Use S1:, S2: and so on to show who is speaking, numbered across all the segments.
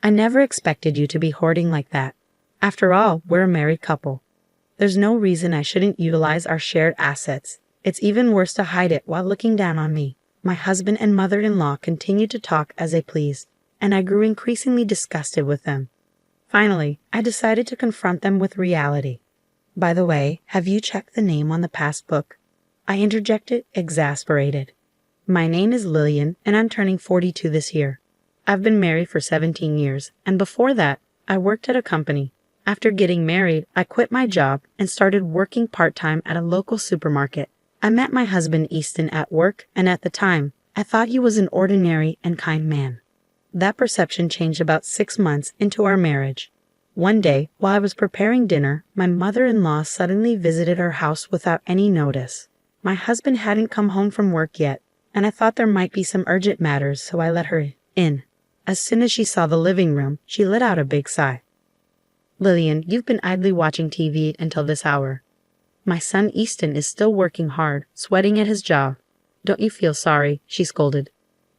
S1: I never expected you to be hoarding like that. After all, we're a married couple. There's no reason I shouldn't utilize our shared assets. It's even worse to hide it while looking down on me. My husband and mother-in-law continued to talk as they pleased, and I grew increasingly disgusted with them. Finally, I decided to confront them with reality. By the way, have you checked the name on the passbook? I interjected, exasperated. My name is Lillian, and I'm turning 42 this year. I've been married for 17 years, and before that, I worked at a company. After getting married, I quit my job and started working part-time at a local supermarket. I met my husband Easton at work, and at the time, I thought he was an ordinary and kind man. That perception changed about 6 months into our marriage. One day, while I was preparing dinner, my mother-in-law suddenly visited our house without any notice. My husband hadn't come home from work yet, and I thought there might be some urgent matters, so I let her in. As soon as she saw the living room, she let out a big sigh. "Lillian, you've been idly watching TV until this hour. My son Easton is still working hard, sweating at his job. Don't you feel sorry?" she scolded.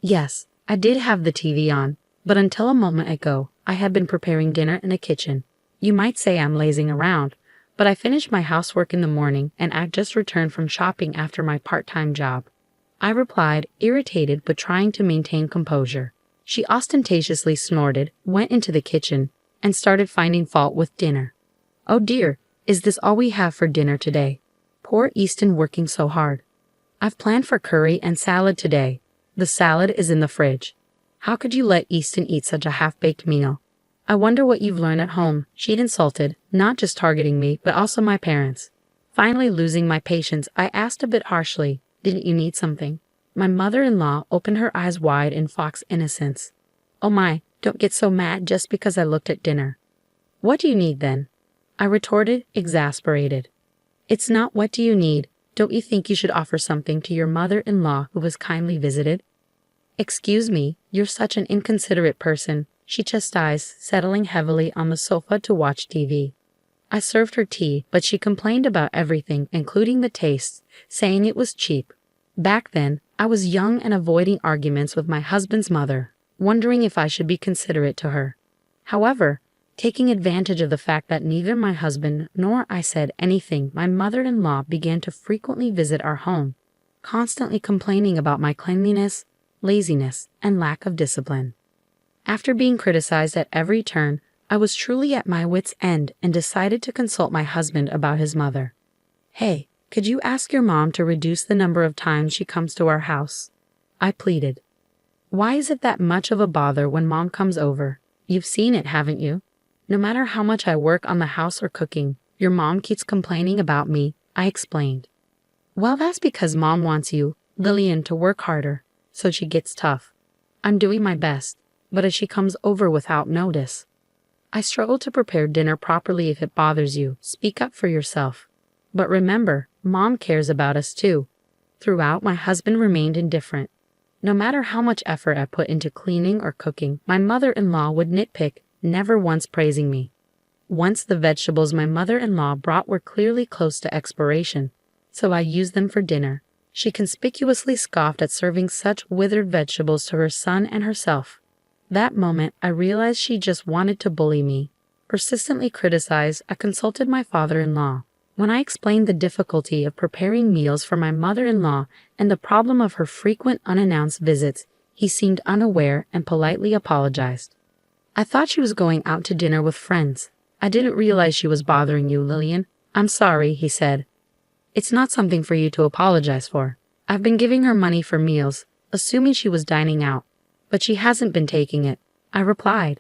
S1: Yes, I did have the TV on, but until a moment ago, I had been preparing dinner in the kitchen. You might say I'm lazing around, but I finished my housework in the morning and I've just returned from shopping after my part-time job. I replied, irritated but trying to maintain composure. She ostentatiously snorted, went into the kitchen, and started finding fault with dinner. "Oh dear, is this all we have for dinner today? Poor Easton working so hard. I've planned for curry and salad today. The salad is in the fridge. How could you let Easton eat such a half-baked meal? I wonder what you've learned at home," she'd insulted, not just targeting me, but also my parents. Finally losing my patience, I asked a bit harshly, "Didn't you need something?" My mother-in-law opened her eyes wide in fox innocence. "Oh my, don't get so mad just because I looked at dinner." "What do you need then?" I retorted, exasperated. "It's not what do you need. Don't you think you should offer something to your mother-in-law who was kindly visited?" "Excuse me, you're such an inconsiderate person," she chastised, settling heavily on the sofa to watch TV. I served her tea, but she complained about everything, including the taste, saying it was cheap. Back then, I was young and avoiding arguments with my husband's mother, wondering if I should be considerate to her. However, taking advantage of the fact that neither my husband nor I said anything, my mother-in-law began to frequently visit our home, constantly complaining about my cleanliness, laziness, and lack of discipline. After being criticized at every turn, I was truly at my wit's end and decided to consult my husband about his mother. "Hey, could you ask your mom to reduce the number of times she comes to our house?" I pleaded. "Why is it that much of a bother when mom comes over? You've seen it, haven't you? No matter how much I work on the house or cooking, your mom keeps complaining about me," I explained. "Well, that's because mom wants you, Lillian, to work harder, so she gets tough. I'm doing my best, but if she comes over without notice, I struggle to prepare dinner properly. If it bothers you, speak up for yourself. But remember, mom cares about us too." Throughout, my husband remained indifferent. No matter how much effort I put into cleaning or cooking, my mother-in-law would nitpick, never once praising me. Once the vegetables my mother-in-law brought were clearly close to expiration, so I used them for dinner. She conspicuously scoffed at serving such withered vegetables to her son and herself. That moment, I realized she just wanted to bully me. Persistently criticized, I consulted my father-in-law. When I explained the difficulty of preparing meals for my mother-in-law and the problem of her frequent unannounced visits, he seemed unaware and politely apologized. "I thought she was going out to dinner with friends. I didn't realize she was bothering you, Lillian. I'm sorry," he said. "It's not something for you to apologize for. I've been giving her money for meals, assuming she was dining out, but she hasn't been taking it," I replied.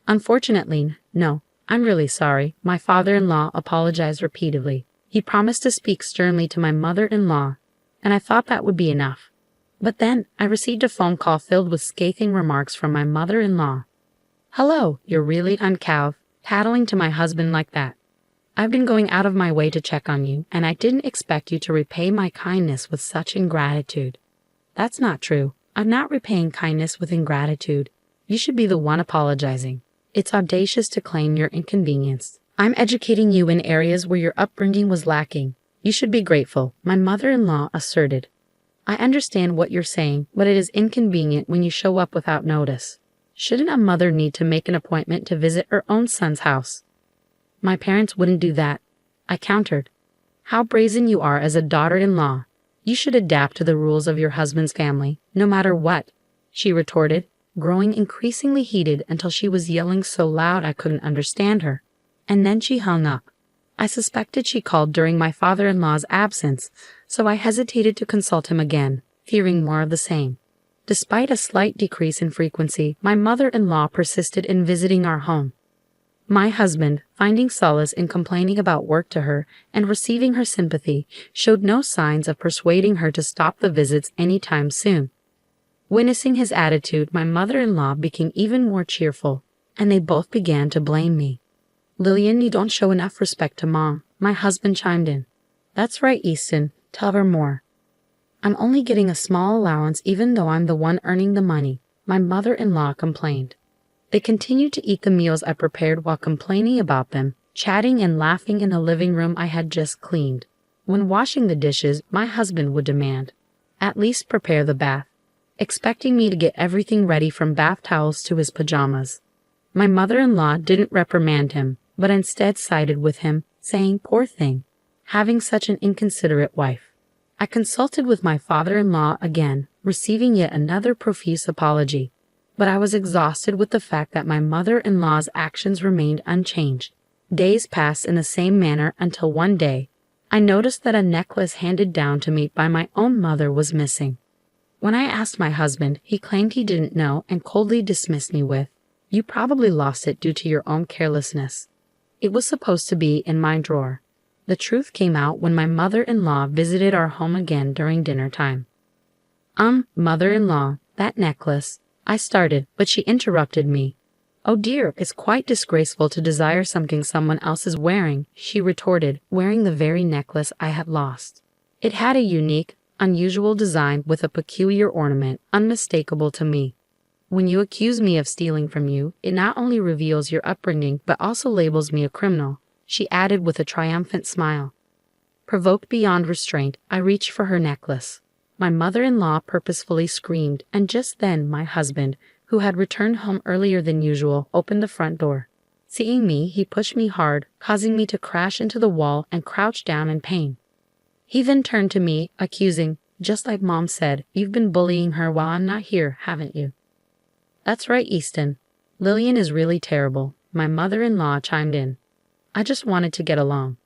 S1: "Unfortunately, no. I'm really sorry." My father-in-law apologized repeatedly. He promised to speak sternly to my mother-in-law, and I thought that would be enough. But then I received a phone call filled with scathing remarks from my mother-in-law. "Hello, you're really uncouth, tattling to my husband like that. I've been going out of my way to check on you, and I didn't expect you to repay my kindness with such ingratitude." "That's not true. I'm not repaying kindness with ingratitude. You should be the one apologizing. It's audacious to claim you're inconvenienced. I'm educating you in areas where your upbringing was lacking. You should be grateful," my mother-in-law asserted. "I understand what you're saying, but it is inconvenient when you show up without notice." Shouldn't a mother need to make an appointment to visit her own son's house? My parents wouldn't do that, I countered. How brazen you are as a daughter-in-law. You should adapt to the rules of your husband's family, no matter what, she retorted, growing increasingly heated until she was yelling so loud I couldn't understand her. And then she hung up. I suspected she called during my father-in-law's absence, so I hesitated to consult him again, fearing more of the same. Despite a slight decrease in frequency, my mother-in-law persisted in visiting our home. My husband, finding solace in complaining about work to her and receiving her sympathy, showed no signs of persuading her to stop the visits anytime soon. Witnessing his attitude, my mother-in-law became even more cheerful, and they both began to blame me. "Lillian, you don't show enough respect to Mom," my husband chimed in. "That's right, Easton. Tell her more." "I'm only getting a small allowance even though I'm the one earning the money," my mother-in-law complained. They continued to eat the meals I prepared while complaining about them, chatting and laughing in the living room I had just cleaned. When washing the dishes, my husband would demand, "At least prepare the bath," expecting me to get everything ready from bath towels to his pajamas. My mother-in-law didn't reprimand him, but instead sided with him, saying, "Poor thing, having such an inconsiderate wife." I consulted with my father-in-law again, receiving yet another profuse apology. But I was exhausted with the fact that my mother-in-law's actions remained unchanged. Days passed in the same manner until one day, I noticed that a necklace handed down to me by my own mother was missing. When I asked my husband, he claimed he didn't know and coldly dismissed me with, "You probably lost it due to your own carelessness. It was supposed to be in my drawer." The truth came out when my mother-in-law visited our home again during dinner time. Mother-in-law, that necklace," I started, but she interrupted me. "Oh dear, it's quite disgraceful to desire something someone else is wearing," she retorted, wearing the very necklace I had lost. It had a unique, unusual design with a peculiar ornament, unmistakable to me. "When you accuse me of stealing from you, it not only reveals your upbringing but also labels me a criminal," she added with a triumphant smile. Provoked beyond restraint, I reached for her necklace. My mother-in-law purposefully screamed, and just then my husband, who had returned home earlier than usual, opened the front door. Seeing me, he pushed me hard, causing me to crash into the wall and crouch down in pain. He then turned to me, accusing, "Just like Mom said, you've been bullying her while I'm not here, haven't you?" "That's right, Easton. Lillian is really terrible," my mother-in-law chimed in. "I just wanted to get along."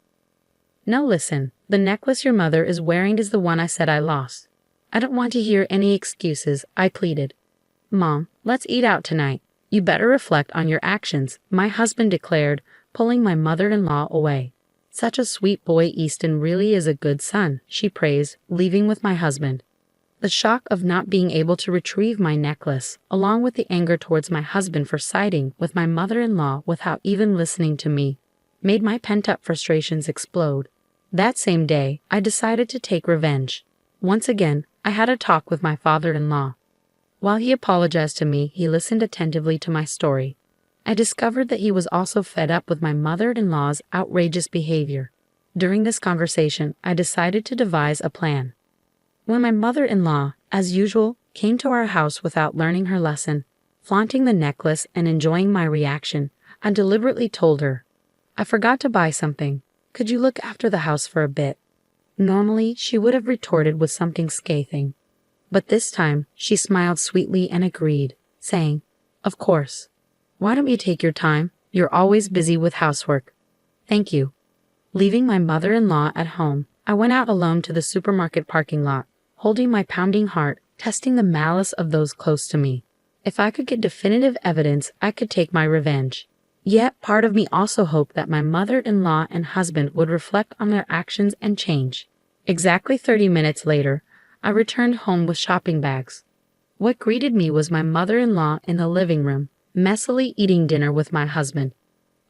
S1: "No, listen, the necklace your mother is wearing is the one I said I lost. I don't want to hear any excuses," I pleaded. "Mom, let's eat out tonight. You better reflect on your actions," my husband declared, pulling my mother-in-law away. "Such a sweet boy, Easton really is a good son," she praised, leaving with my husband. The shock of not being able to retrieve my necklace, along with the anger towards my husband for siding with my mother-in-law without even listening to me, made my pent-up frustrations explode. That same day, I decided to take revenge. Once again, I had a talk with my father-in-law. While he apologized to me, he listened attentively to my story. I discovered that he was also fed up with my mother-in-law's outrageous behavior. During this conversation, I decided to devise a plan. When my mother-in-law, as usual, came to our house without learning her lesson, flaunting the necklace and enjoying my reaction, I deliberately told her, "I forgot to buy something. Could you look after the house for a bit?" Normally, she would have retorted with something scathing, but this time she smiled sweetly and agreed, saying, "Of course. Why don't you take your time? You're always busy with housework." "Thank you." Leaving my mother-in-law at home, I went out alone to the supermarket parking lot, holding my pounding heart, testing the malice of those close to me. If I could get definitive evidence, I could take my revenge. Yet part of me also hoped that my mother-in-law and husband would reflect on their actions and change. Exactly 30 minutes later, I returned home with shopping bags. What greeted me was my mother-in-law in the living room, messily eating dinner with my husband.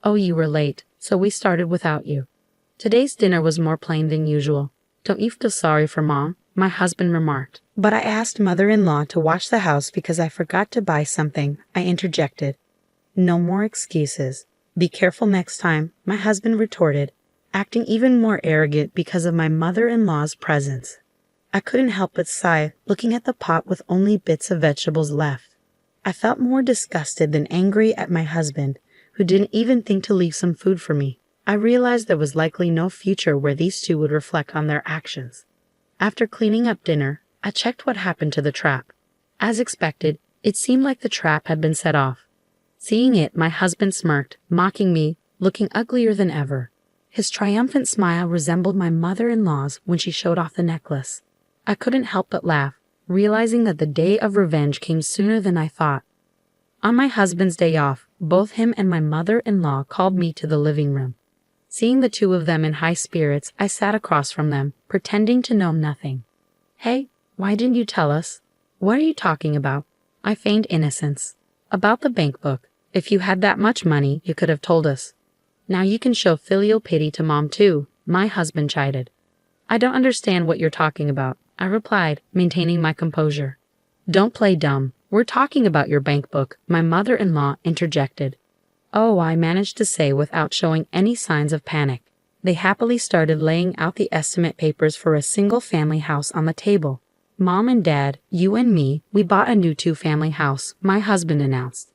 S1: "Oh, you were late, so we started without you." Today's dinner was more plain than usual. "Don't you feel sorry for Mom?" my husband remarked. "But I asked mother-in-law to wash the house because I forgot to buy something," I interjected. "No more excuses. Be careful next time," my husband retorted, acting even more arrogant because of my mother-in-law's presence. I couldn't help but sigh, looking at the pot with only bits of vegetables left. I felt more disgusted than angry at my husband, who didn't even think to leave some food for me. I realized there was likely no future where these two would reflect on their actions. After cleaning up dinner, I checked what happened to the trap. As expected, it seemed like the trap had been set off. Seeing it, my husband smirked, mocking me, looking uglier than ever. His triumphant smile resembled my mother-in-law's when she showed off the necklace. I couldn't help but laugh, realizing that the day of revenge came sooner than I thought. On my husband's day off, both him and my mother-in-law called me to the living room. Seeing the two of them in high spirits, I sat across from them, pretending to know nothing. "Hey, why didn't you tell us? What are you talking about?" I feigned innocence. "About the bank book. If you had that much money, you could have told us." "Now you can show filial pity to Mom too," my husband chided. "I don't understand what you're talking about," I replied, maintaining my composure. "Don't play dumb. We're talking about your bank book," my mother-in-law interjected. "Oh," I managed to say without showing any signs of panic. They happily started laying out the estimate papers for a single-family house on the table. "Mom and Dad, you and me, we bought a new two-family house," my husband announced.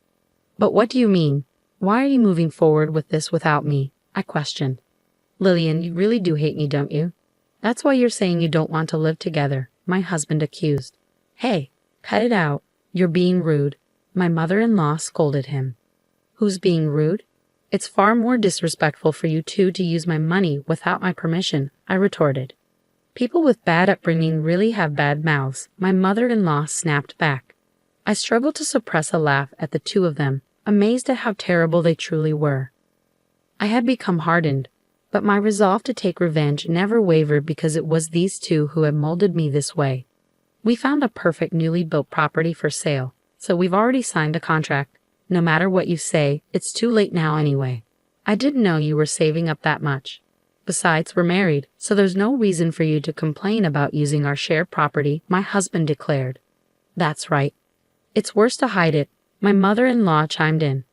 S1: "But what do you mean? Why are you moving forward with this without me?" I questioned. "Lillian, you really do hate me, don't you? That's why you're saying you don't want to live together," my husband accused. "Hey, cut it out. You're being rude," my mother-in-law scolded him. "Who's being rude? It's far more disrespectful for you two to use my money without my permission," I retorted. "People with bad upbringing really have bad mouths," my mother-in-law snapped back. I struggled to suppress a laugh at the two of them, amazed at how terrible they truly were. I had become hardened, but my resolve to take revenge never wavered because it was these two who had molded me this way. We found a perfect newly built property for sale, so we've already signed a contract. No matter what you say, it's too late now anyway. I didn't know you were saving up that much. Besides, we're married, so there's no reason for you to complain about using our shared property, my husband declared. "That's right. It's worse to hide it," my mother-in-law chimed in.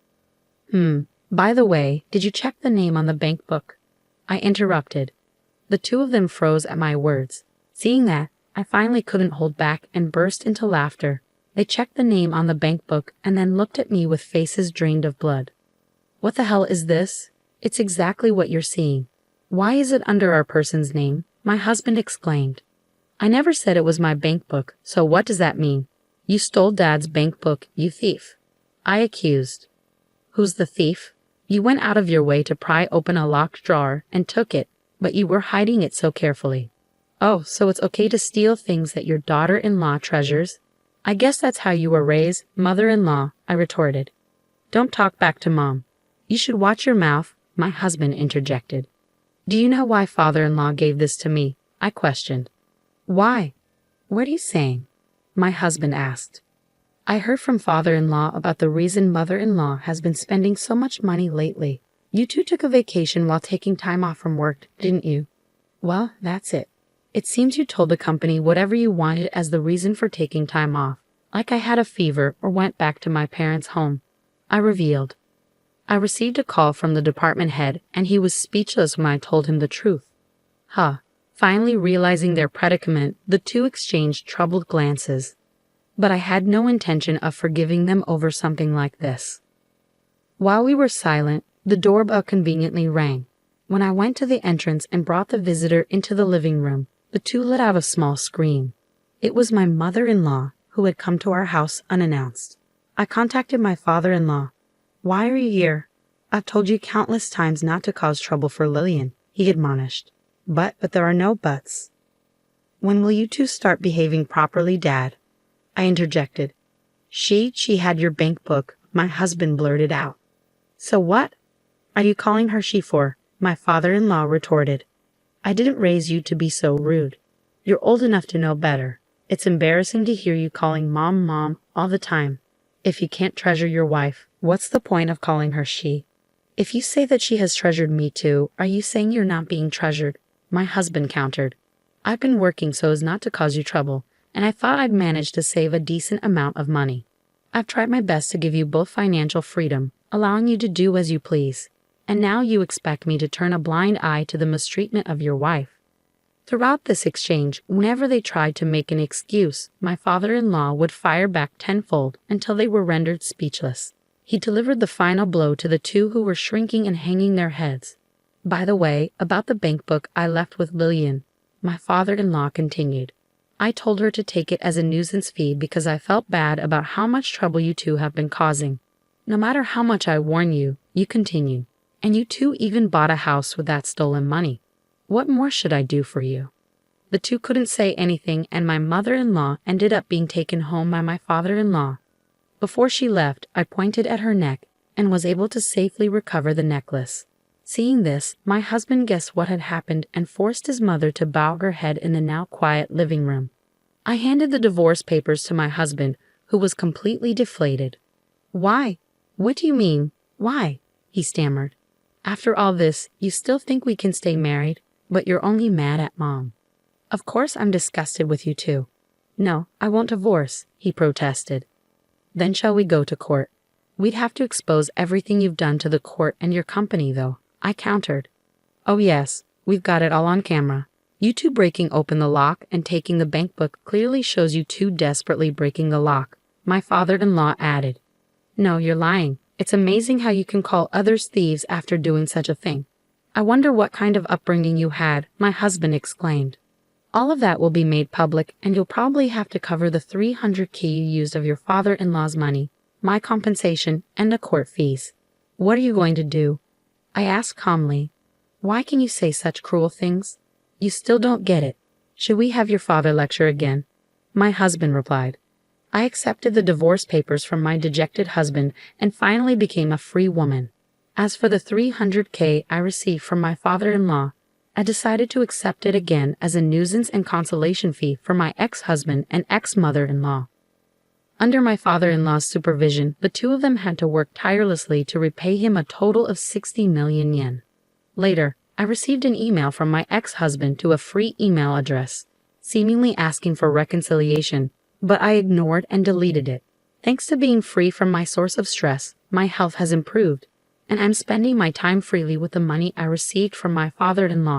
S1: By the way, did you check the name on the bank book?" I interrupted. The two of them froze at my words. Seeing that, I finally couldn't hold back and burst into laughter. They checked the name on the bank book and then looked at me with faces drained of blood. "What the hell is this? It's exactly what you're seeing. Why is it under our person's name?" my husband exclaimed. "I never said it was my bank book, so what does that mean? You stole Dad's bank book, you thief," I accused. "Who's the thief? You went out of your way to pry open a locked drawer and took it, but you were hiding it so carefully. Oh, so it's okay to steal things that your daughter-in-law treasures? I guess that's how you were raised, mother-in-law," I retorted. "Don't talk back to Mom. You should watch your mouth," my husband interjected. "Do you know why father-in-law gave this to me?" I questioned. "Why? What are you saying?" my husband asked. "I heard from father-in-law about the reason mother-in-law has been spending so much money lately. You two took a vacation while taking time off from work, didn't you? Well, that's it. It seems you told the company whatever you wanted as the reason for taking time off, like I had a fever or went back to my parents' home," I revealed. I received a call from the department head, and he was speechless when I told him the truth. Finally realizing their predicament, the two exchanged troubled glances. But I had no intention of forgiving them over something like this. While we were silent, the doorbell conveniently rang. When I went to the entrance and brought the visitor into the living room, the two let out a small scream. It was my mother-in-law, who had come to our house unannounced. I contacted my father-in-law. "Why are you here? I've told you countless times not to cause trouble for Lillian," he admonished. But there are no buts." "When will you two start behaving properly, Dad?" I interjected. She had your bank book," my husband blurted out. "So what are you calling her she for?" my father-in-law retorted. "I didn't raise you to be so rude. You're old enough to know better. It's embarrassing to hear you calling Mom, Mom all the time. If you can't treasure your wife, what's the point of calling her she?" "If you say that she has treasured me too, are you saying you're not being treasured?" my husband countered. "I've been working so as not to cause you trouble, and I thought I'd managed to save a decent amount of money. I've tried my best to give you both financial freedom, allowing you to do as you please. And now you expect me to turn a blind eye to the mistreatment of your wife. Throughout this exchange, whenever they tried to make an excuse, my father-in-law would fire back tenfold until they were rendered speechless. He delivered the final blow to the two who were shrinking and hanging their heads. By the way, about the bank book I left with Lillian, my father-in-law continued. I told her to take it as a nuisance fee because I felt bad about how much trouble you two have been causing. No matter how much I warn you, you continue. And you two even bought a house with that stolen money. What more should I do for you? The two couldn't say anything, and my mother-in-law ended up being taken home by my father-in-law. Before she left, I pointed at her neck and was able to safely recover the necklace. Seeing this, my husband guessed what had happened and forced his mother to bow her head in the now quiet living room. I handed the divorce papers to my husband, who was completely deflated. "Why? What do you mean, why?" he stammered. "After all this, you still think we can stay married, but you're only mad at Mom." "Of course I'm disgusted with you too." "No, I won't divorce," he protested. "Then shall we go to court?" "We'd have to expose everything you've done to the court and your company, though," I countered. "Oh yes, we've got it all on camera. You two breaking open the lock and taking the bank book clearly shows you two desperately breaking the lock," my father-in-law added. "No, you're lying. It's amazing how you can call others thieves after doing such a thing." "I wonder what kind of upbringing you had," my husband exclaimed. "All of that will be made public, and you'll probably have to cover the $300K you used of your father-in-law's money, my compensation, and the court fees." "What are you going to do?" I asked calmly. "Why can you say such cruel things? You still don't get it. Should we have your father lecture again?" My husband replied. I accepted the divorce papers from my dejected husband and finally became a free woman. As for the $300K I received from my father-in-law, I decided to accept it again as a nuisance and consolation fee for my ex-husband and ex-mother-in-law. Under my father-in-law's supervision, the two of them had to work tirelessly to repay him a total of 60 million yen. Later, I received an email from my ex-husband to a free email address, seemingly asking for reconciliation, but I ignored and deleted it. Thanks to being free from my source of stress, my health has improved, and I'm spending my time freely with the money I received from my father-in-law.